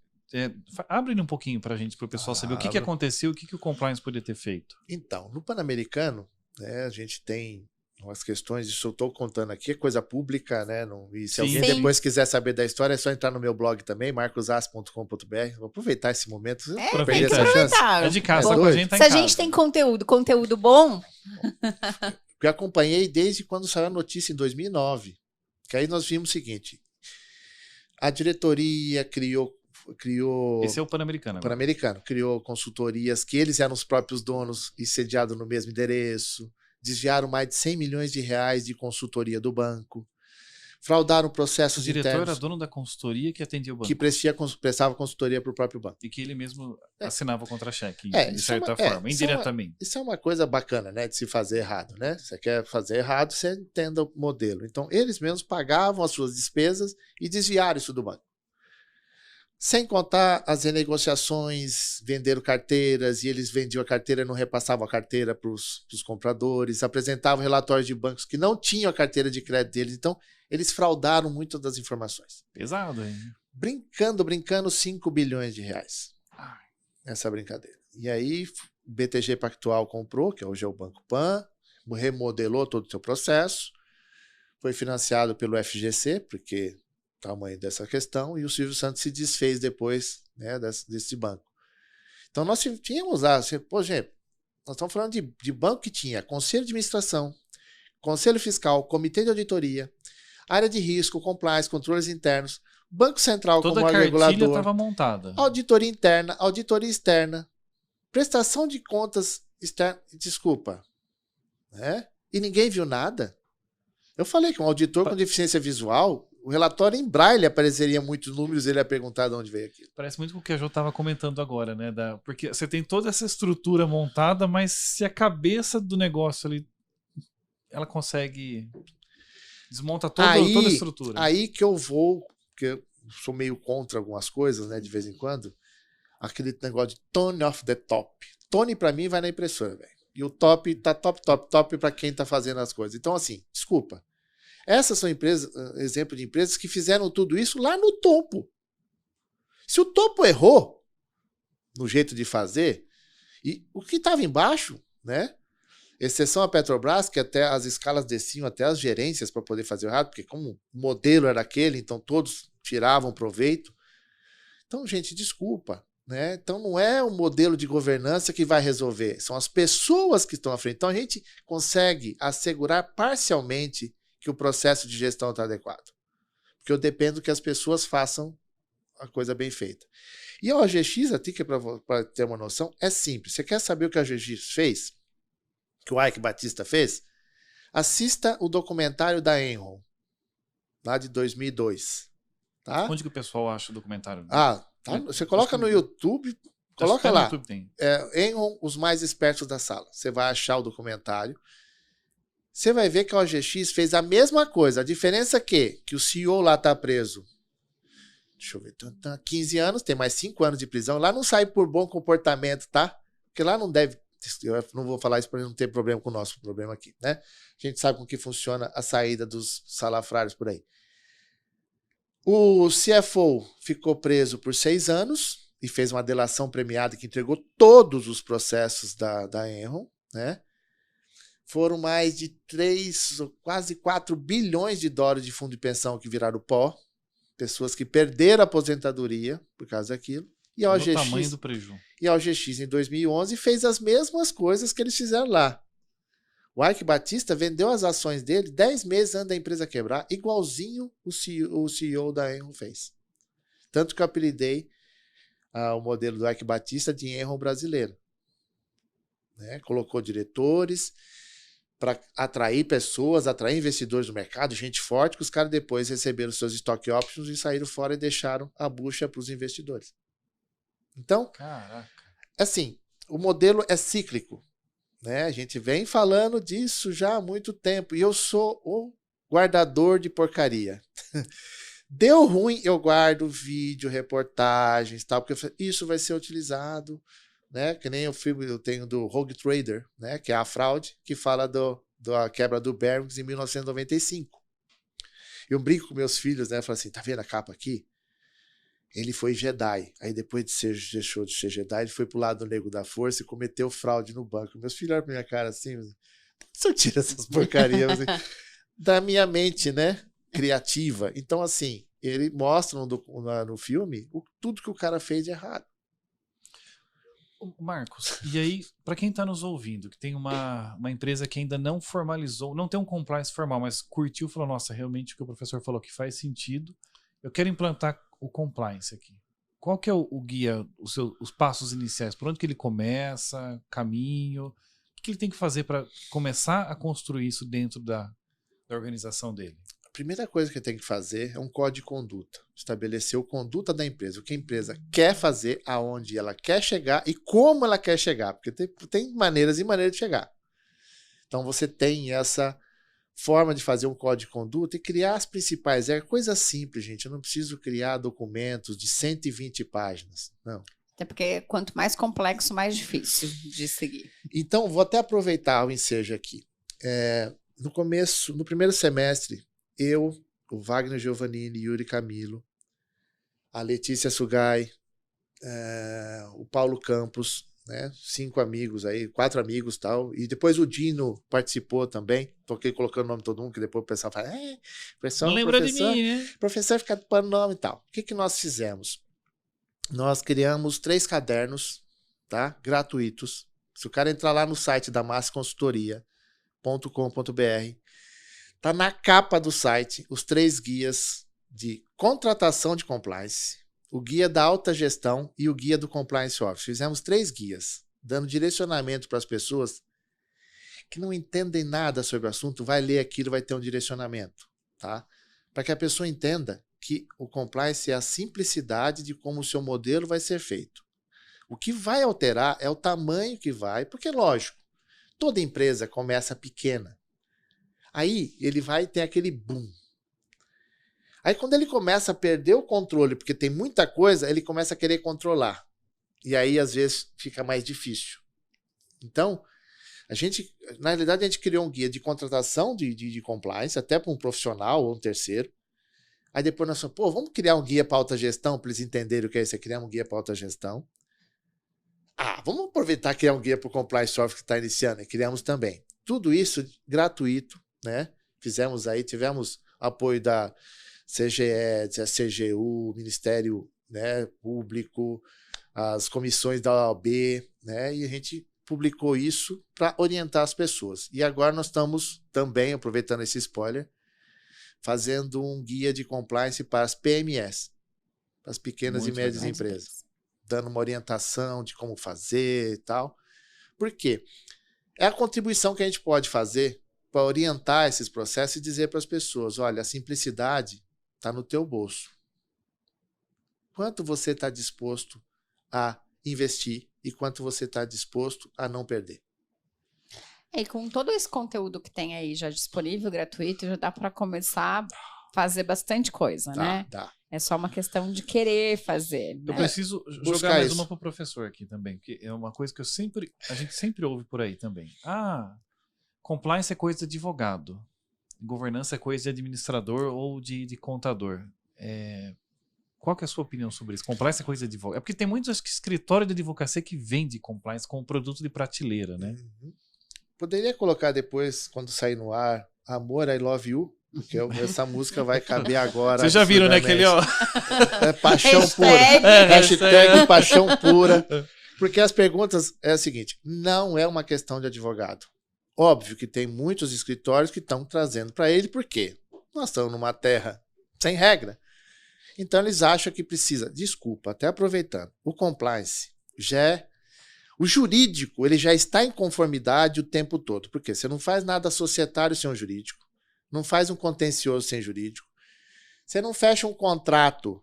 abre um pouquinho para a gente, para o pessoal saber o que aconteceu, o que o compliance poderia ter feito. Então, no Pan-Americano, né, a gente tem umas questões, isso eu estou contando aqui, é coisa pública, né? E se alguém depois quiser saber da história, é só entrar no meu blog também, marcosas.com.br. Vou aproveitar esse momento. Perder essa chance. É de casa, a gente tá em casa. Se a gente tem conteúdo bom... Eu acompanhei desde quando saiu a notícia em 2009, que aí nós vimos o seguinte, a diretoria criou... Esse é o Pan-Americano. O Pan-Americano criou consultorias que eles eram os próprios donos e sediados no mesmo endereço, desviaram mais de 100 milhões de reais de consultoria do banco, fraudaram processos internos. O diretor era dono da consultoria que atendia o banco. Que prestava consultoria para o próprio banco. E que ele mesmo assinava o contra-cheque, de certa forma, indiretamente. Isso é uma coisa bacana, né, de se fazer errado, né? Você quer fazer errado, você entenda o modelo. Então, eles mesmos pagavam as suas despesas e desviaram isso do banco. Sem contar as renegociações, venderam carteiras e eles vendiam a carteira e não repassavam a carteira para os compradores, apresentavam relatórios de bancos que não tinham a carteira de crédito deles. Então, eles fraudaram muitas das informações. Pesado, hein? Brincando 5 bilhões de reais. Essa brincadeira. E aí, o BTG Pactual comprou, que hoje é o Banco Pan, remodelou todo o seu processo, foi financiado pelo FGC, porque... tamanho dessa questão, e o Silvio Santos se desfez depois, né, desse banco. Então nós tínhamos lá, gente, nós estamos falando de banco que tinha conselho de administração, conselho fiscal, comitê de auditoria, área de risco, compliance, controles internos, banco central como regulador. Toda a cartilha estava montada. Auditoria interna, auditoria externa, prestação de contas externa, desculpa, né? E ninguém viu nada. Eu falei que um auditor com deficiência visual, o relatório em braille apareceria muitos números, ele ia perguntar de onde veio aquilo. Parece muito com o que a Jo estava comentando agora, né? Porque você tem toda essa estrutura montada, mas se a cabeça do negócio ali, ela consegue... desmonta toda a estrutura. Aí que eu vou, porque eu sou meio contra algumas coisas, né, de vez em quando, aquele negócio de tone of the top. Tone pra mim vai na impressora, velho. E o top tá top pra quem tá fazendo as coisas. Então, assim, desculpa. Essas são empresas, exemplo de empresas que fizeram tudo isso lá no topo. Se o topo errou no jeito de fazer, e o que estava embaixo, né? Exceção a Petrobras, que até as escalas desciam até as gerências para poder fazer o errado, porque como o modelo era aquele, então todos tiravam proveito. Então, gente, desculpa, né? Então não é o modelo de governança que vai resolver, são as pessoas que estão à frente. Então a gente consegue assegurar parcialmente que o processo de gestão está adequado. Porque eu dependo que as pessoas façam a coisa bem feita. E a OGX, aqui, que para ter uma noção, é simples. Você quer saber o que a OGX fez? Que o Ike Batista fez? Assista o documentário da Enron, lá de 2002. Tá? Onde que o pessoal acha o documentário? Tá. Você coloca no YouTube, coloca lá. Enron, os mais espertos da sala. Você vai achar o documentário. Você vai ver que a OGX fez a mesma coisa. A diferença é que o CEO lá está preso, deixa eu ver, 15 anos, tem mais 5 anos de prisão. Lá não sai por bom comportamento, tá? Porque lá não deve... Eu não vou falar isso para não ter problema com o nosso problema aqui, né? A gente sabe como que funciona a saída dos salafrários por aí. O CFO ficou preso por 6 anos e fez uma delação premiada que entregou todos os processos da Enron, né? Foram mais de 3, quase 4 bilhões de dólares de fundo de pensão que viraram pó. Pessoas que perderam a aposentadoria por causa daquilo. E a OGX, tamanho do prejuízo. E a OGX, em 2011, fez as mesmas coisas que eles fizeram lá. O Ike Batista vendeu as ações dele 10 meses antes da empresa quebrar, igualzinho o CEO da Enron fez. Tanto que eu apelidei o modelo do Ike Batista de Enron brasileiro. Né? Colocou diretores para atrair pessoas, atrair investidores no mercado, gente forte, que os caras depois receberam seus stock options e saíram fora e deixaram a bucha para os investidores. Então, caraca, assim, o modelo é cíclico. Né? A gente vem falando disso já há muito tempo. E eu sou o guardador de porcaria. Deu ruim, eu guardo vídeo, reportagens, tal, porque isso vai ser utilizado, né? Que nem o filme eu tenho do Rogue Trader, né? Que é a fraude, que fala da quebra do Beirings em 1995. Eu brinco com meus filhos, né? Falo assim, tá vendo a capa aqui? Ele foi Jedi. Aí depois deixou de ser Jedi, ele foi pro lado negro da força e cometeu fraude no banco. Meus filhos olham pra minha cara assim, se eu tiro essas porcarias assim, da minha mente, né? Criativa. Então, assim, ele mostra no filme tudo que o cara fez de errado. Marcos, e aí, para quem está nos ouvindo, que tem uma empresa que ainda não formalizou, não tem um compliance formal, mas curtiu, falou, nossa, realmente o que o professor falou que faz sentido, eu quero implantar o compliance aqui. Qual que é o guia, os passos iniciais? Por onde que ele começa, caminho? O que ele tem que fazer para começar a construir isso dentro da organização dele? A primeira coisa que tem que fazer é um código de conduta. Estabelecer a conduta da empresa. O que a empresa quer fazer, aonde ela quer chegar e como ela quer chegar. Porque tem maneiras e maneiras de chegar. Então você tem essa forma de fazer um código de conduta e criar as principais. É coisa simples, gente. Eu não preciso criar documentos de 120 páginas. Não. Até porque quanto mais complexo, mais difícil de seguir. Então, vou até aproveitar o ensejo aqui. No primeiro semestre, eu, o Wagner Giovannini, Yuri Camilo, a Letícia Sugai, o Paulo Campos, né? 5 amigos aí, 4 amigos e tal. E depois o Dino participou também. Toquei colocando o nome de todo mundo, que depois o pessoal fala, professor, não lembra de mim, né? Professor fica pondo nome e tal. O que nós fizemos? Nós criamos 3 cadernos, tá? Gratuitos. Se o cara entrar lá no site da massconsultoria.com.br, tá na capa do site os 3 guias de contratação de compliance, o guia da alta gestão e o guia do compliance office. Fizemos 3 guias, dando direcionamento para as pessoas que não entendem nada sobre o assunto. Vai ler aquilo, vai ter um direcionamento, tá? Para que a pessoa entenda que o compliance é a simplicidade de como o seu modelo vai ser feito. O que vai alterar é o tamanho que vai, porque, lógico, toda empresa começa pequena. Aí ele vai ter aquele boom. Aí quando ele começa a perder o controle, porque tem muita coisa, ele começa a querer controlar. E aí, às vezes, fica mais difícil. Então, na realidade, a gente criou um guia de contratação de compliance, até para um profissional ou um terceiro. Aí depois nós falamos, vamos criar um guia para alta gestão, para eles entenderem o que é isso. Criar um guia para alta gestão. Vamos aproveitar e criar um guia para o compliance software que está iniciando. E criamos também. Tudo isso gratuito, né? Tivemos apoio da CGE, da CGU, Ministério, né, Público, as comissões da OAB, né? E a gente publicou isso para orientar as pessoas. E agora nós estamos também, aproveitando esse spoiler, fazendo um guia de compliance para as PMS, para as pequenas e médias empresas, dando uma orientação de como fazer e tal. Por quê? É a contribuição que a gente pode fazer para orientar esses processos e dizer para as pessoas, olha, a simplicidade está no teu bolso. Quanto você está disposto a investir e quanto você está disposto a não perder? E com todo esse conteúdo que tem aí já disponível, gratuito, já dá para começar a fazer bastante coisa, né? Dá. É só uma questão de querer fazer. Né? Eu preciso jogar mais uma para o professor aqui também, porque é uma coisa que a gente sempre ouve por aí também. Compliance é coisa de advogado, governança é coisa de administrador ou de contador. Qual que é a sua opinião sobre isso? Compliance é coisa de advogado? É porque tem muitos, acho que, escritório de advocacia que vende compliance como produto de prateleira, né? Uhum. Poderia colocar depois, quando sair no ar, Amor, I Love You, porque essa música vai caber agora. Vocês já viram, né, aquele, ó? É paixão pura. Hashtag paixão pura. Porque as perguntas é o seguinte, não é uma questão de advogado. Óbvio que tem muitos escritórios que estão trazendo para ele, por quê? Nós estamos numa terra sem regra. Então eles acham que precisa, desculpa, até aproveitando, o compliance o jurídico, ele já está em conformidade o tempo todo. Por quê? Você não faz nada societário sem um jurídico, não faz um contencioso sem jurídico, você não fecha um contrato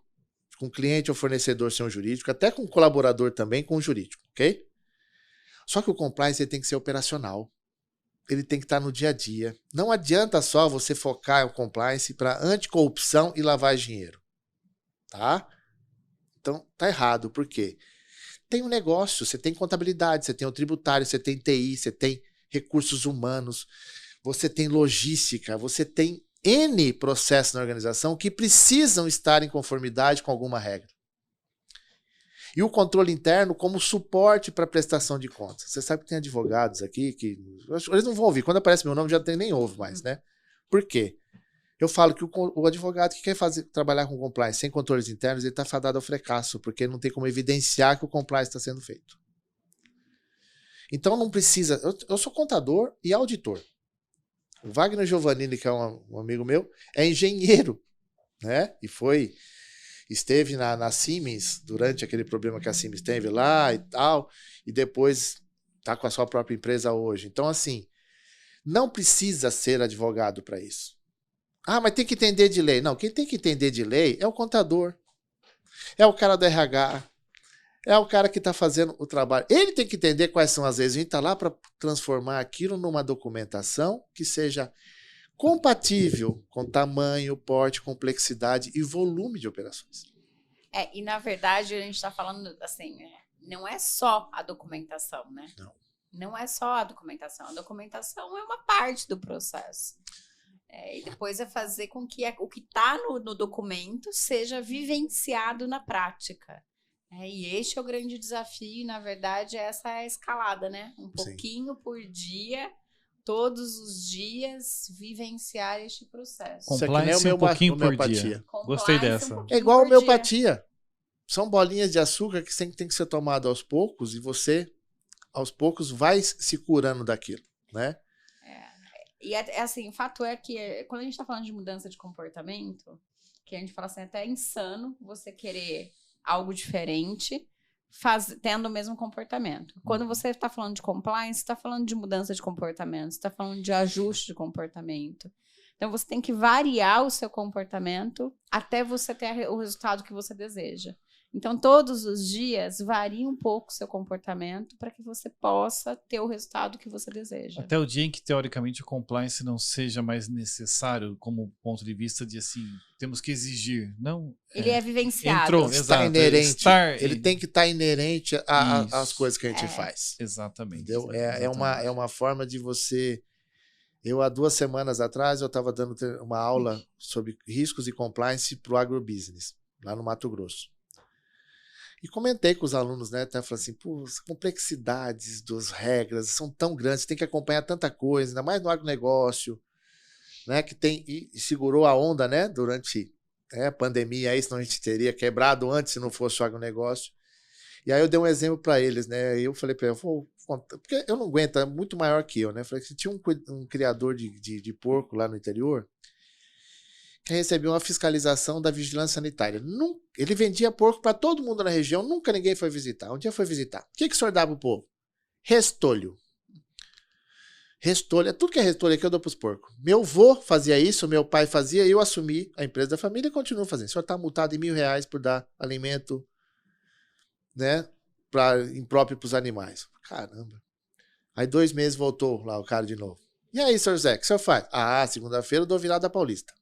com cliente ou fornecedor sem um jurídico, até com colaborador também com um jurídico, ok? Só que o compliance ele tem que ser operacional. Ele tem que estar no dia a dia. Não adianta só você focar o compliance para anticorrupção e lavagem de dinheiro. Tá? Então, tá errado. Por quê? Tem um negócio, você tem contabilidade, você tem o tributário, você tem TI, você tem recursos humanos, você tem logística, você tem N processos na organização que precisam estar em conformidade com alguma regra. E o controle interno como suporte para a prestação de contas. Você sabe que tem advogados aqui que... Eles não vão ouvir. Quando aparece meu nome, já nem ouve mais, né? Por quê? Eu falo que o advogado que quer trabalhar com compliance sem controles internos, ele está fadado ao fracasso, porque não tem como evidenciar que o compliance está sendo feito. Então não precisa... Eu sou contador e auditor. O Wagner Giovannini, que é um amigo meu, é engenheiro, né? E esteve na Siemens durante aquele problema que a Siemens teve lá e tal, e depois está com a sua própria empresa hoje. Então, assim, não precisa ser advogado para isso. Ah, mas tem que entender de lei. Não, quem tem que entender de lei é o contador, é o cara do RH, é o cara que está fazendo o trabalho. Ele tem que entender quais são as leis. A gente está lá para transformar aquilo numa documentação que seja compatível com tamanho, porte, complexidade e volume de operações. E na verdade a gente está falando assim, não é só a documentação, né? Não é só a documentação. A documentação é uma parte do processo. E depois é fazer com que o que está no documento seja vivenciado na prática. E este é o grande desafio, na verdade, essa é a escalada, né? Um pouquinho por dia, todos os dias, vivenciar este processo. Compliance um pouquinho por dia. Gostei dessa. É igual a homeopatia. São bolinhas de açúcar que tem que ser tomado aos poucos e você, aos poucos, vai se curando daquilo, né? E assim, o fato é que quando a gente está falando de mudança de comportamento, que a gente fala assim, até é insano você querer algo diferente, tendo o mesmo comportamento. Quando você está falando de compliance, você está falando de mudança de comportamento, você está falando de ajuste de comportamento. Então, você tem que variar o seu comportamento até você ter o resultado que você deseja. Então, todos os dias, varie um pouco o seu comportamento para que você possa ter o resultado que você deseja. Até o dia em que, teoricamente, o compliance não seja mais necessário como ponto de vista de, assim, temos que exigir. Não. Ele é vivenciado. Entrou, está inerente. Ele tem que estar inerente às coisas que a gente faz. Exatamente. Entendeu? É uma forma de você... há 2 semanas atrás, eu estava dando uma aula sobre riscos e compliance para o agrobusiness, lá no Mato Grosso. E comentei com os alunos, né? Falei assim, pô, as complexidades das regras são tão grandes, você tem que acompanhar tanta coisa, ainda mais no agronegócio, né? Que tem, e segurou a onda, né? Durante a pandemia, aí, senão a gente teria quebrado antes se não fosse o agronegócio. E aí eu dei um exemplo para eles, né? E eu falei para eles, porque eu não aguento, é muito maior que eu, né? Falei que tinha um criador de porco lá no interior que recebeu uma fiscalização da vigilância sanitária. Ele vendia porco para todo mundo na região, nunca ninguém foi visitar. Um dia foi visitar. O que o senhor dá pro povo? Restolho. Restolho, tudo que é restolho aqui eu dou pros porcos. Meu avô fazia isso, meu pai fazia, eu assumi a empresa da família e continuo fazendo. O senhor tá multado em R$1.000 por dar alimento, né, impróprio pros animais. Caramba. Aí 2 meses voltou lá o cara de novo. E aí, senhor Zé, o que o senhor faz? Segunda-feira eu dou virada paulista.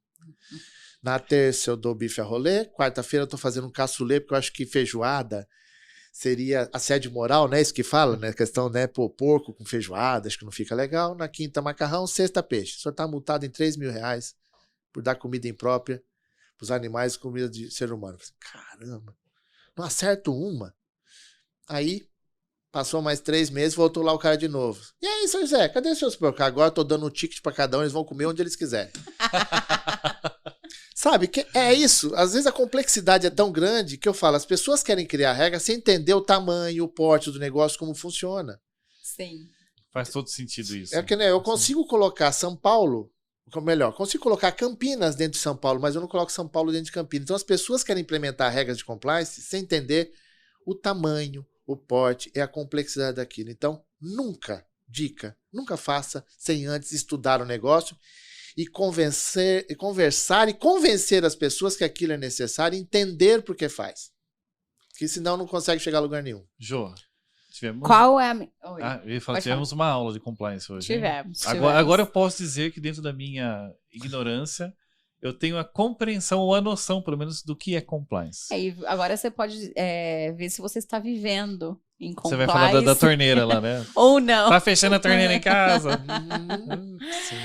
Na terça eu dou bife a rolê. Quarta-feira eu tô fazendo um cassoulet, porque eu acho que feijoada seria assédio moral, né? Isso que fala, né? A questão, né? Pô, porco com feijoada, acho que não fica legal. Na quinta, macarrão. Sexta, peixe. O senhor tá multado em R$3.000 por dar comida imprópria pros animais, comida de ser humano. Caramba, não acerto uma. Aí, passou mais 3 meses, voltou lá o cara de novo. E aí, seu Zé, cadê os seus porcos? Agora eu tô dando um ticket pra cada um, eles vão comer onde eles quiserem. Sabe, que é isso. Às vezes a complexidade é tão grande que eu falo, as pessoas querem criar regra sem entender o tamanho, o porte do negócio, como funciona. Sim. Faz todo sentido isso. É que, né, eu consigo colocar São Paulo, ou melhor, consigo colocar Campinas dentro de São Paulo, mas eu não coloco São Paulo dentro de Campinas. Então as pessoas querem implementar regras de compliance sem entender o tamanho, o porte e a complexidade daquilo. Então, nunca faça sem antes estudar o negócio e conversar e convencer as pessoas que aquilo é necessário e entender por que faz. Porque senão não consegue chegar a lugar nenhum. Jô, tivemos... Qual é a... Oi. Eu ia falar, tivemos uma aula de compliance hoje. Tivemos. Agora eu posso dizer que dentro da minha ignorância, eu tenho a compreensão ou a noção, pelo menos, do que é compliance. E agora você pode ver se você está vivendo em compliance. Você vai falar da torneira lá, né? Ou não. Tá fechando a torneira em casa? Sim.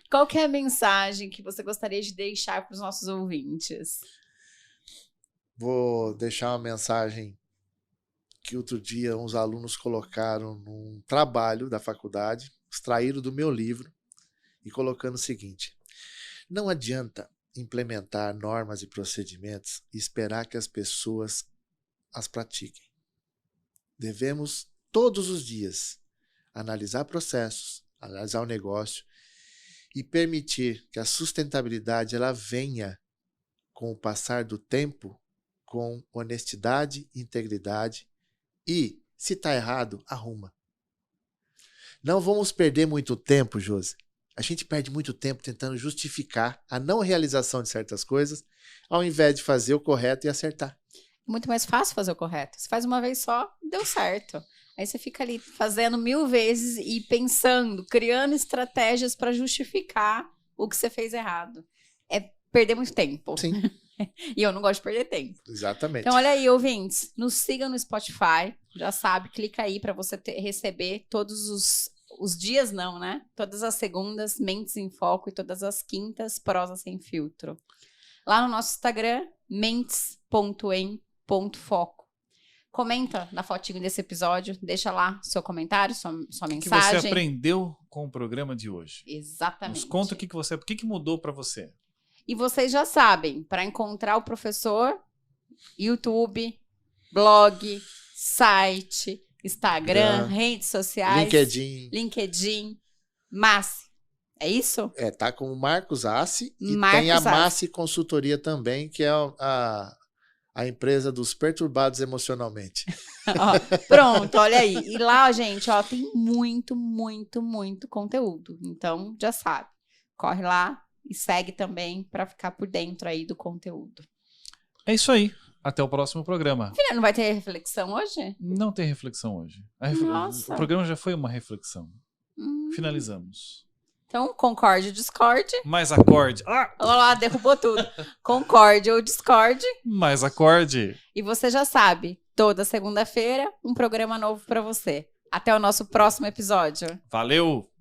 Qual que é a mensagem que você gostaria de deixar para os nossos ouvintes? Vou deixar uma mensagem que outro dia uns alunos colocaram num trabalho da faculdade, extraíram do meu livro e colocando o seguinte: não adianta implementar normas e procedimentos e esperar que as pessoas as pratiquem. Devemos, todos os dias, analisar processos, analisar o negócio e permitir que a sustentabilidade ela venha com o passar do tempo, com honestidade, integridade e, se está errado, arruma. Não vamos perder muito tempo, Josi. A gente perde muito tempo tentando justificar a não realização de certas coisas, ao invés de fazer o correto e acertar. Muito mais fácil fazer o correto. Você faz uma vez só, deu certo. Aí você fica ali fazendo 1000 vezes e pensando, criando estratégias para justificar o que você fez errado. É perder muito tempo. Sim. E eu não gosto de perder tempo. Exatamente. Então, olha aí, ouvintes, nos sigam no Spotify. Já sabe, clica aí para você receber todos os dias, não, né? Todas as segundas, Mentes em Foco, e todas as quintas, Prosa Sem Filtro. Lá no nosso Instagram, mentes.em.foco. Comenta na fotinho desse episódio, deixa lá seu comentário, sua mensagem. O que você aprendeu com o programa de hoje? Exatamente. Nos conta o que mudou para você. E vocês já sabem, para encontrar o professor, YouTube, blog, site, Instagram, redes sociais, LinkedIn, Massi. É isso? Tá com o Marcos Assi e Marcos tem a Assi. Massi Consultoria também, que é a empresa dos perturbados emocionalmente. Ó, pronto, olha aí. E lá, gente, ó, tem muito, muito, muito conteúdo. Então, já sabe. Corre lá e segue também para ficar por dentro aí do conteúdo. É isso aí. Até o próximo programa. Filha, não vai ter reflexão hoje? Não tem reflexão hoje. Nossa. O programa já foi uma reflexão. Finalizamos. Então, concorde ou discorde. Mais acorde. Olha lá, derrubou tudo. Concorde ou discorde. Mais acorde. E você já sabe, toda segunda-feira, um programa novo para você. Até o nosso próximo episódio. Valeu!